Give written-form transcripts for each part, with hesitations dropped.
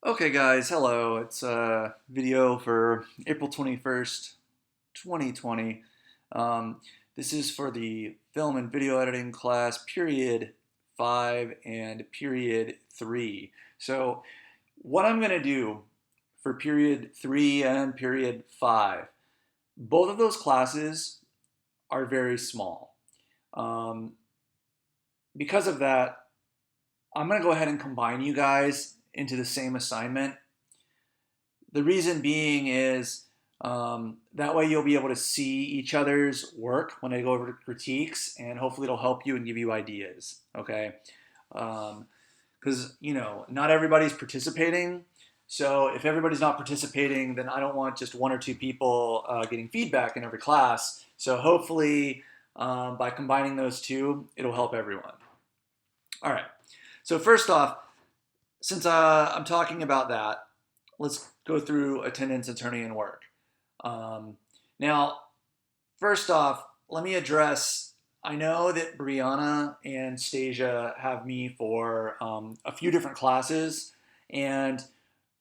Okay guys, hello. It's a video for April 21st, 2020. Um, this is for the film and video editing class period 5 and period 3. So what I'm going to do for period 3 and period 5, both of those classes are very small. Um, because of that, I'm going to go ahead and combine you guys into the same assignment. The reason being is that way you'll be able to see each other's work when I go over to critiques, and hopefully it'll help you and give you ideas. Okay, because not everybody's participating. So if everybody's not participating, then I don't want just one or two people getting feedback in every class. So hopefully by combining those two, it'll help everyone. All right. So first off, since I'm talking about that, let's go through attendance and turning in work. Um, Now, first off, let me address. I know that Brianna and Stasia have me for a few different classes, and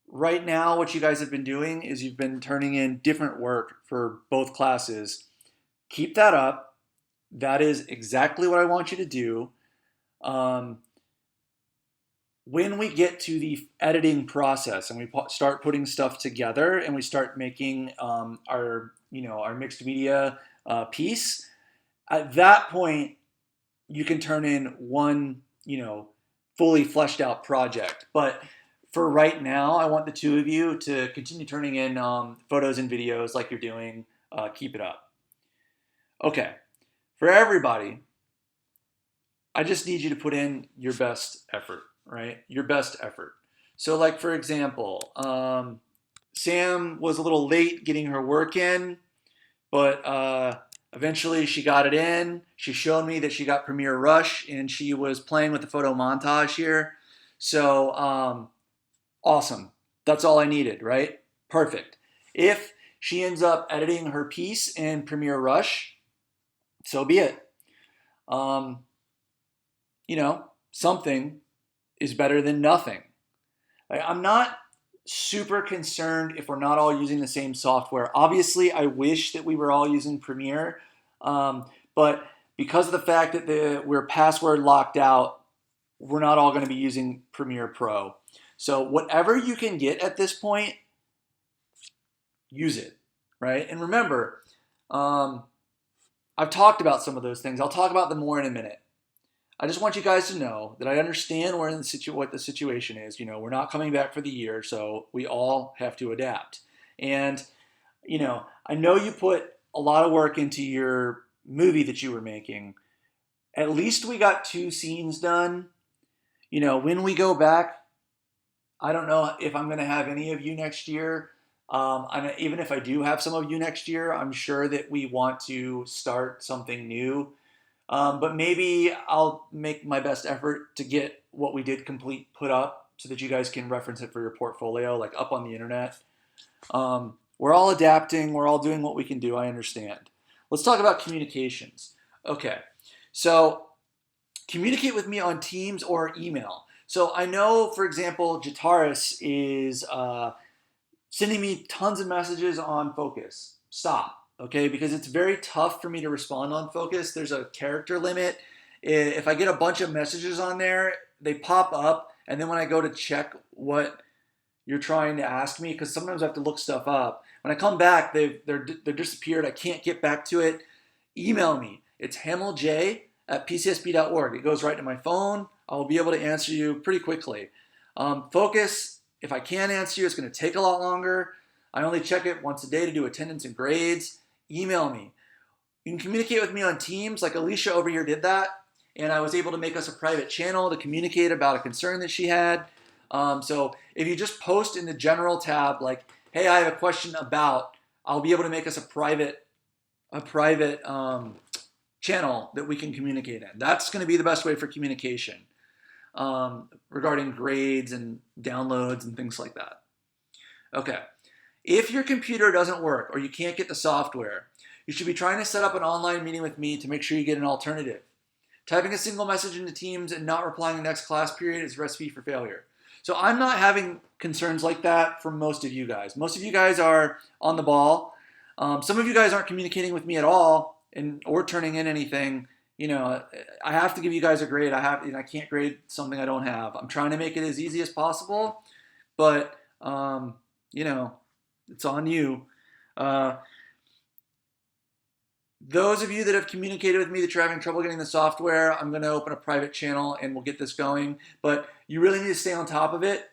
right now, what you guys have been doing is you've been turning in different work for both classes. Keep that up. That is exactly what I want you to do. Um, when we get to the editing process and we start putting stuff together and we start making our mixed media piece, at that point you can turn in one fully fleshed out project. But for right now, I want the two of you to continue turning in photos and videos like you're doing. Keep it up. Okay, for everybody, I just need you to put in your best effort, right? Your best effort. So, like for example, Sam was a little late getting her work in, but eventually she got it in. She showed me that she got Premiere Rush and she was playing with the photo montage here. So, awesome. That's all I needed, right? Perfect. If she ends up editing her piece in Premiere Rush, so be it. Um, something is better than nothing. I'm not super concerned if we're not all using the same software. Obviously, I wish that we were all using Premiere, but because of the fact that we're password locked out, we're not all going to be using Premiere Pro. So whatever you can get at this point, use it, right? And remember, um, I've talked about some of those things. I'll talk about them more in a minute. I just want you guys to know that I understand what the situation is. We're not coming back for the year, so we all have to adapt. And I know you put a lot of work into your movie that you were making. At least we got two scenes done. When we go back, I don't know if I'm going to have any of you next year. Even if I do have some of you next year, I'm sure that we want to start something new. But maybe I'll make my best effort to get what we did complete put up so that you guys can reference it for your portfolio, like up on the internet. We're all adapting. We're all doing what we can do. I understand. Let's talk about communications. Okay, so communicate with me on Teams or email. So I know, for example, Jataris is sending me tons of messages on Focus. Stop, okay? Because it's very tough for me to respond on Focus. There's a character limit. If I get a bunch of messages on there, they pop up, and then when I go to check what you're trying to ask me, because sometimes I have to look stuff up. When I come back, they're disappeared. I can't get back to it. Email me. It's hamilj@pcsb.org. It goes right to my phone. I'll be able to answer you pretty quickly. Focus, if I can answer you, it's going to take a lot longer. I only check it once a day to do attendance and grades. Email me. You can communicate with me on Teams, like Alicia over here did that, and I was able to make us a private channel to communicate about a concern that she had. So if you just post in the general tab, like, "Hey, I have a question about," I'll be able to make us a private channel that we can communicate in. That's going to be the best way for communication regarding grades and downloads and things like that. Okay. If your computer doesn't work or you can't get the software, you should be trying to set up an online meeting with me to make sure you get an alternative. Typing a single message into Teams and not replying the next class period is a recipe for failure. So I'm not having concerns like that for most of you guys. Most of you guys are on the ball. Some of you guys aren't communicating with me at all or turning in anything. You know, I have to give you guys a grade. I can't grade something I don't have. I'm trying to make it as easy as possible, but you know, it's on you. Those of you that have communicated with me that you're having trouble getting the software, I'm going to open a private channel and we'll get this going. But you really need to stay on top of it.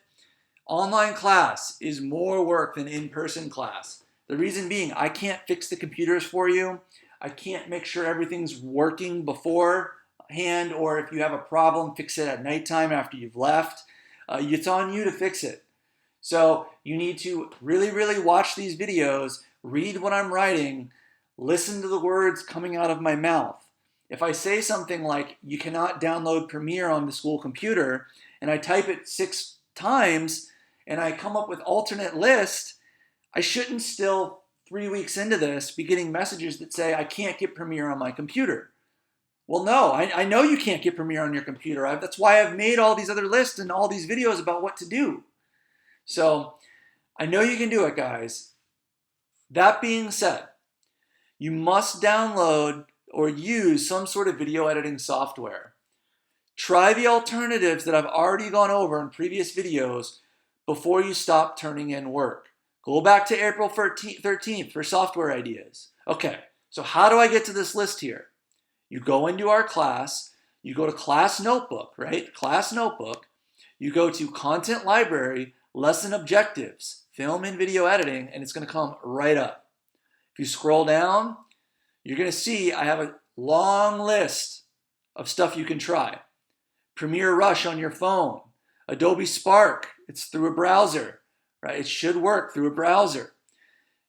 Online class is more work than in-person class. The reason being, I can't fix the computers for you. I can't make sure everything's working beforehand, or if you have a problem, fix it at nighttime after you've left. It's on you to fix it. So you need to really, really watch these videos, read what I'm writing, listen to the words coming out of my mouth. If I say something like, you cannot download Premiere on the school computer, and I type it 6 times, and I come up with alternate list, I shouldn't still, 3 weeks into this, be getting messages that say, I can't get Premiere on my computer. Well, no, I know you can't get Premiere on your computer. That's why I've made all these other lists and all these videos about what to do. So I know you can do it, guys. That being said, you must download or use some sort of video editing software. Try the alternatives that I've already gone over in previous videos before you stop turning in work. Go back to April 13th for software ideas. Okay, so how do I get to this list here? You go into our class, you go to Class Notebook, right? Class Notebook. You go to Content Library, Lesson Objectives, Film and Video Editing, and it's going to come right up. If you scroll down, you're going to see I have a long list of stuff you can try. Premiere Rush on your phone, Adobe Spark, it's through a browser, right? It should work through a browser.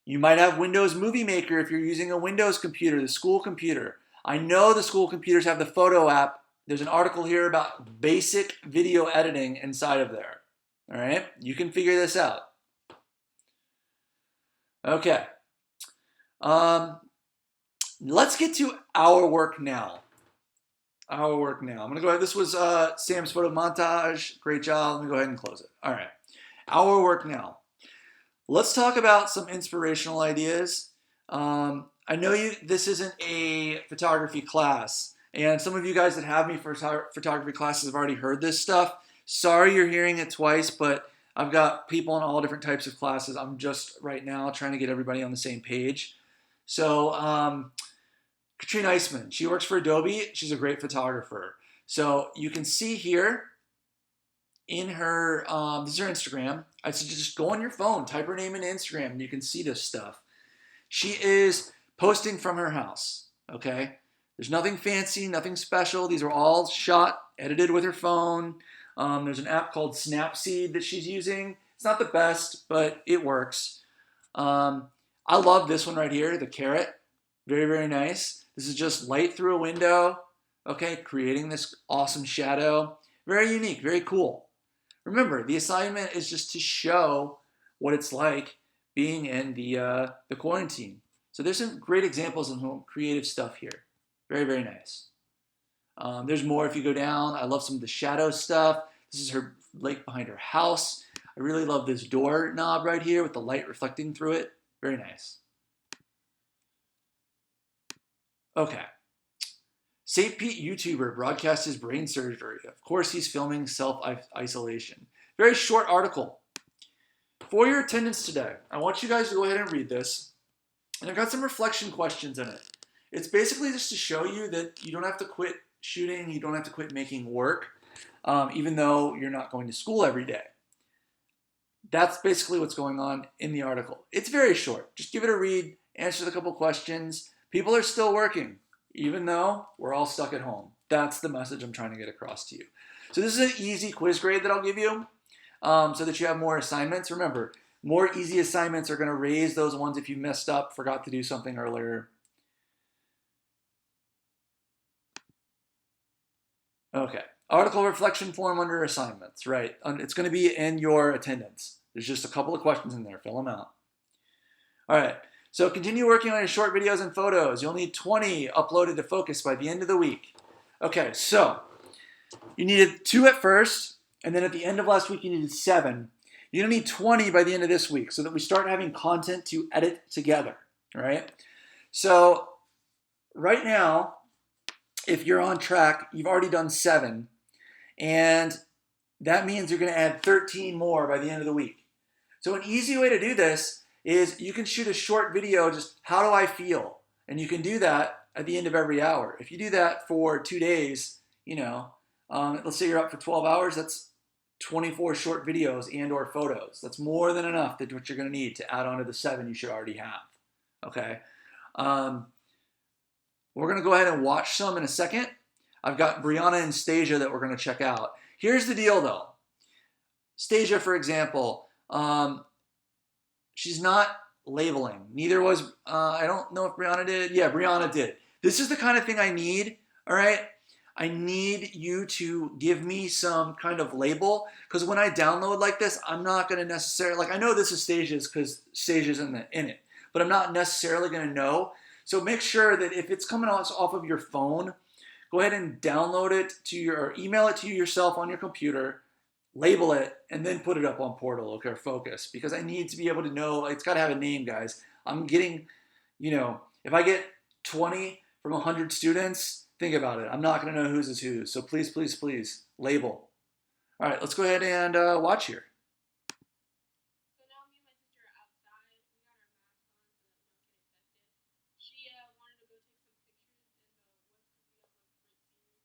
You might have Windows Movie Maker if you're using a Windows computer, the school computer. I know the school computers have the photo app. There's an article here about basic video editing inside of there. All right, you can figure this out. Okay. Let's get to our work now. Our work now. I'm going to go ahead. This was Sam's photo montage. Great job. Let me go ahead and close it. All right. Our work now. Let's talk about some inspirational ideas. I know this isn't a photography class, and some of you guys that have me for photography classes have already heard this stuff. Sorry you're hearing it twice, but I've got people in all different types of classes. I'm just right now trying to get everybody on the same page. So Katrina Eisman, she works for Adobe. She's a great photographer. So you can see here in her, this is her Instagram. I said just go on your phone, type her name in Instagram, and you can see this stuff. She is posting from her house, okay? There's nothing fancy, nothing special. These are all shot, edited with her phone. There's an app called Snapseed that she's using. It's not the best, but it works. I love this one right here, the carrot. Very, very nice. This is just light through a window, okay, creating this awesome shadow. Very unique, very cool. Remember, the assignment is just to show what it's like being in the quarantine. So there's some great examples of creative stuff here. Very, very nice. There's more if you go down. I love some of the shadow stuff. This is her lake behind her house. I really love this door knob right here with the light reflecting through it. Very nice. Okay. St. Pete YouTuber broadcasts his brain surgery. Of course, he's filming self-isolation. Very short article. For your attendance today, I want you guys to go ahead and read this. And I've got some reflection questions in it. It's basically just to show you that you don't have to quit shooting, you don't have to quit making work, even though you're not going to school every day. That's basically what's going on in the article. It's very short. Just give it a read, answer the couple questions. People are still working, even though we're all stuck at home. That's the message I'm trying to get across to you. So this is an easy quiz grade that I'll give you so that you have more assignments. Remember, more easy assignments are going to raise those ones if you messed up, forgot to do something earlier. Okay, article reflection form under assignments, right? It's going to be in your attendance. There's just a couple of questions in there, fill them out. All right, so continue working on your short videos and photos. You'll need 20 uploaded to Focus by the end of the week. Okay, so you needed 2 at first, And then at the end of last week, you needed 7. You're gonna need 20 by the end of this week so that we start having content to edit together, all right? So right now, if you're on track, you've already done 7, and that means you're gonna add 13 more by the end of the week. So an easy way to do this is you can shoot a short video, just how do I feel? And you can do that at the end of every hour. If you do that for 2 days, let's say you're up for 12 hours, that's 24 short videos and or photos. That's more than enough. That's what you're going to need to add on to the 7 you should already have. Okay. We're going to go ahead and watch some in a second. I've got Brianna and Stasia that we're going to check out. Here's the deal though. Stasia, for example, she's not labeling. Neither was, I don't know if Brianna did. Yeah, Brianna did. This is the kind of thing I need, all right? I need you to give me some kind of label, because when I download like this, I'm not going to necessarily, like I know this is Stasia's because Stasia's in it, but I'm not necessarily going to know. So make sure that if it's coming off of your phone, go ahead and download it to your, or email it to you yourself on your computer, label it, and then put it up on Portal or Focus, because I need to be able to know, it's got to have a name, guys. I'm getting, if I get 20 from 100 students, think about it. I'm not going to know whose is whose. So please, please, please, label. All right, let's go ahead and watch here. So now me and my sister are outside. We got our masks on so that we don't get infected. She wanted to go take some pictures in the woods because we have like great scenery where our dad lives.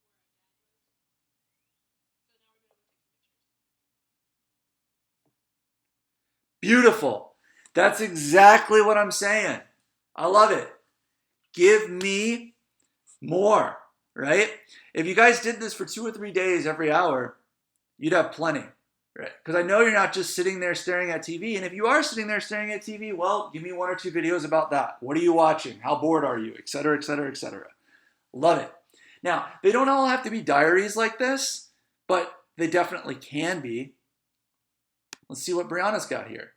So now we're gonna go take some pictures. Beautiful. That's exactly what I'm saying. I love it. Give me more, right? If you guys did this for 2 or 3 days every hour, you'd have plenty, right? Because I know you're not just sitting there staring at TV. And if you are sitting there staring at TV, well, give me 1 or 2 videos about that. What are you watching? How bored are you? Et cetera, et cetera, et cetera. Love it. Now, they don't all have to be diaries like this, but they definitely can be. Let's see what Brianna's got here.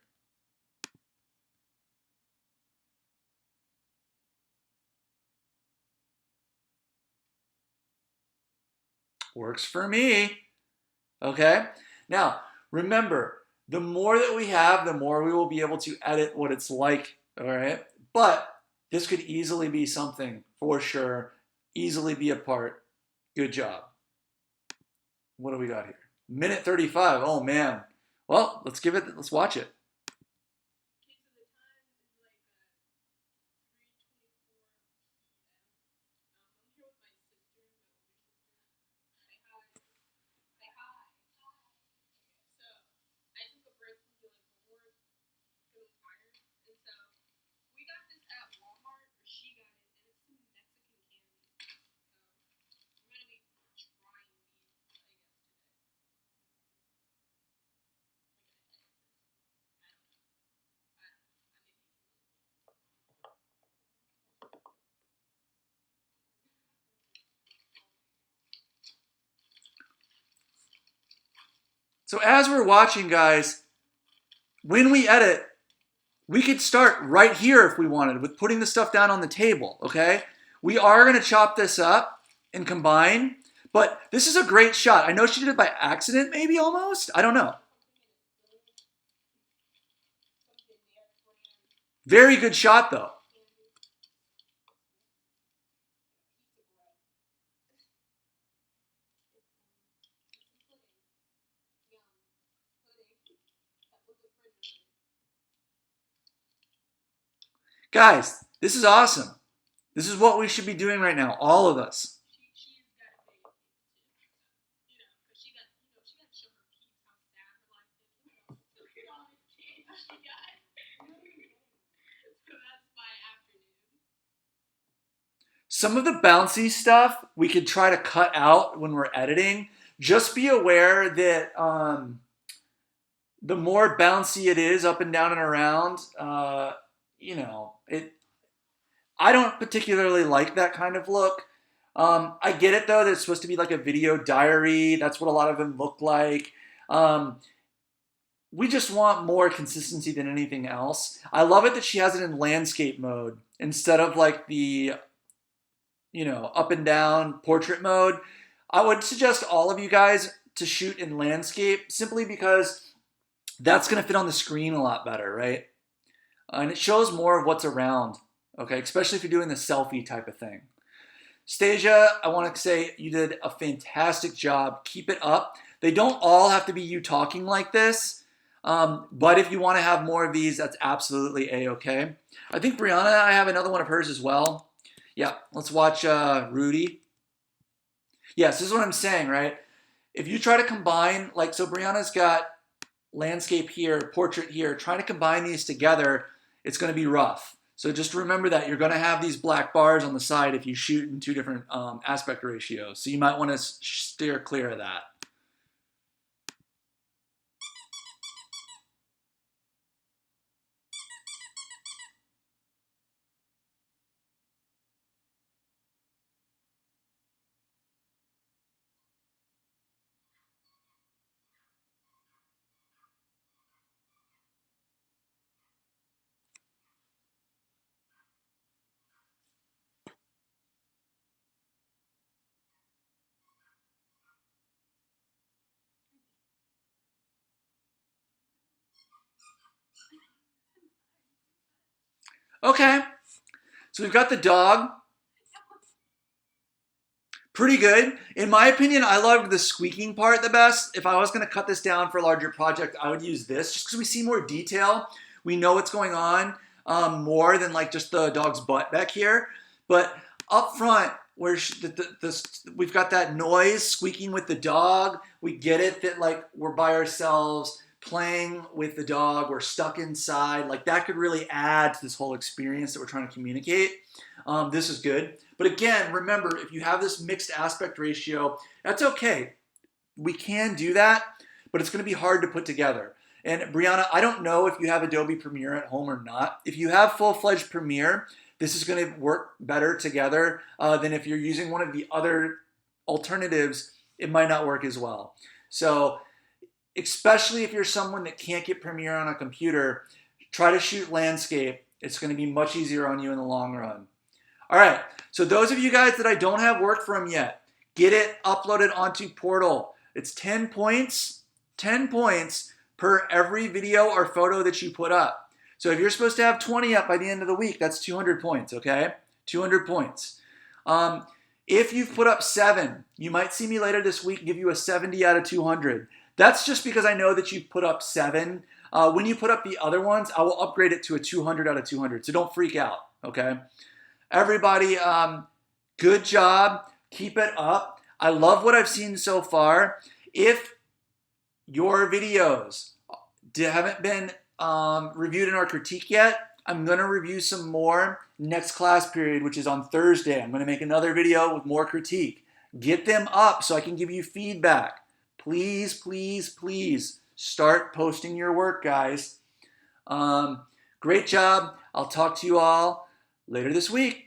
Works for me. Okay? Now, remember, the more that we have, the more we will be able to edit what it's like, all right? But this could easily be something, for sure, easily be a part. Good job. What do we got here? Minute 35. Oh, man. Well, let's watch it. Okay, so the time is like 3:24 p.m. I'm here with my sister, my older sister. Say hi. Say hi. So I took a break from doing homework because I'm tired, and so we got this at Walmart, or she got it, and it's some Mexican candy. So I'm gonna be trying these, I guess, today. So as we're watching, guys, when we edit, we could start right here if we wanted with putting the stuff down on the table, okay? We are going to chop this up and combine, but this is a great shot. I know she did it by accident, maybe almost. I don't know. Very good shot, though. Guys, this is awesome. This is what we should be doing right now, all of us. She's got a big too, because she got to show her peeps how sad her life is. Look at all these kids she got. So that's my afternoon. Some of the bouncy stuff we could try to cut out when we're editing. Just be aware that the more bouncy it is up and down and around, I don't particularly like that kind of look. I get it though, that it's supposed to be like a video diary. That's what a lot of them look like. We just want more consistency than anything else. I love it that she has it in landscape mode instead of like the, up and down portrait mode. I would suggest all of you guys to shoot in landscape simply because that's going to fit on the screen a lot better, right? And it shows more of what's around, okay? Especially if you're doing the selfie type of thing. Stasia, I want to say you did a fantastic job. Keep it up. They don't all have to be you talking like this, but if you want to have more of these, that's absolutely a-okay. I think Brianna, I have another one of hers as well. Yeah, let's watch Rudy. Yes, this is what I'm saying, right? If you try to combine, like, so Brianna's got landscape here, portrait here, trying to combine these together, it's going to be rough. So just remember that you're going to have these black bars on the side if you shoot in two different aspect ratios. So you might want to steer clear of that. Okay, so we've got the dog. Pretty good. In my opinion, I loved the squeaking part the best. If I was going to cut this down for a larger project, I would use this just because we see more detail. We know what's going on more than like just the dog's butt back here. But up front, where we've got that noise squeaking with the dog. We get it that like we're by ourselves playing with the dog. We're stuck inside. Like that could really add to this whole experience that we're trying to communicate. This is good. But again, remember, if you have this mixed aspect ratio, that's okay. We can do that, but it's going to be hard to put together. And Brianna, I don't know if you have Adobe Premiere at home or not. If you have full-fledged Premiere, this is going to work better together than if you're using one of the other alternatives. It might not work as well. So especially if you're someone that can't get Premiere on a computer, try to shoot landscape. It's going to be much easier on you in the long run. All right, so those of you guys that I don't have work from yet, get it uploaded onto Portal. It's 10 points per every video or photo that you put up. So if you're supposed to have 20 up by the end of the week, that's 200 points, okay? 200 points. If you've put up 7, you might see me later this week give you a 70 out of 200. That's just because I know that you've put up 7. When you put up the other ones, I will upgrade it to a 200 out of 200, so don't freak out, okay? Everybody, good job. Keep it up. I love what I've seen so far. If your videos haven't been reviewed in our critique yet, I'm going to review some more next class period, which is on Thursday. I'm going to make another video with more critique. Get them up so I can give you feedback. Please, please, please start posting your work, guys. Great job. I'll talk to you all later this week.